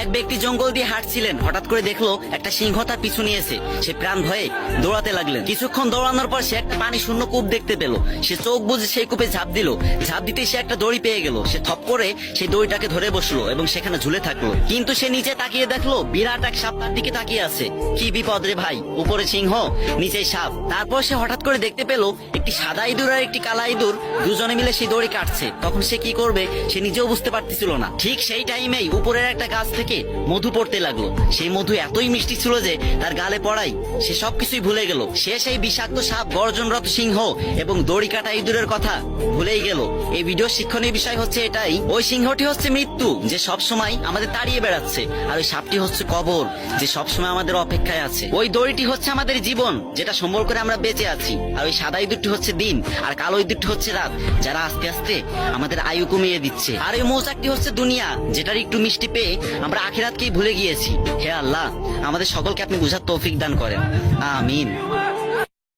এক ব্যক্তি জঙ্গল দিয়ে হাঁটছিলেন, হঠাৎ করে দেখলো একটা সিংহ তার পিছু নিয়েছে। সে প্রাণ ভয়ে দৌড়াতে লাগলেন। কিছুক্ষণ দৌড়ানোর পর সে একটা পানি শূন্য কূপ দেখতে পেল। সে চোখ বুজে সেই কূপে ঝাঁপ দিল। ঝাঁপ দিতে সে একটা দড়ি পেয়ে গেল। সে থপ করে সেই দড়িটাকে ধরে বসলো এবং সেখানে ঝুলে থাকলো। কিন্তু সে নিচে তাকিয়ে দেখলো বিরাট এক সাপ তার দিকে তাকিয়ে আছে। কি বিপদ রে ভাই, উপরে সিংহ নিচে সাপ। তারপর সে হঠাৎ করে দেখতে পেল একটি সাদা ইঁদুর আর একটি কালা ইঁদুর দুজনে মিলে সেই দড়ি কাটছে। তখন সে কি করবে সে নিজেও বুঝতে পারতেছিল না। ঠিক সেই টাইমেই উপরের একটা গাছ থেকে মধু পড়তে লাগলো। সেই মধু এতই মিষ্টি ছিল যে তার গালে পড়াই সে সবকিছুই ভুলে গেল। সে সেই বিষাক্ত সাপ, গর্জনরত সিংহ এবং দড়ি কাটা ইঁদুরের কথা ভুলেই গেল। এই ভিডিওর শিক্ষণীয় বিষয় হচ্ছে এটাই, ওই সিংহটি হচ্ছে মৃত্যু যে সব সময় আমাদের তাড়িয়ে বেড়াচ্ছে, আর ওই সাপটি হচ্ছে কবর যে সব সময় আমাদের অপেক্ষায় আছে। ওই দড়িটি হচ্ছে আমাদের জীবন যেটা সম্বল করে আমরা বেঁচে আছি, আর ওই সাদা ইঁদুরটি হচ্ছে দিন আর কালো ইঁদুরটি হচ্ছে রাত, যারা আস্তে আস্তে আমাদের আয়ু কমিয়ে দিচ্ছে। আর ওই মৌচাকটি হচ্ছে দুনিয়া যেটার একটু মিষ্টি পেয়ে আমরা আখিরাতকেই ভুলে গিয়েছি। হে আল্লাহ, আমাদের সকলকে আপনি বুঝার তৌফিক দান করেন, আমিন।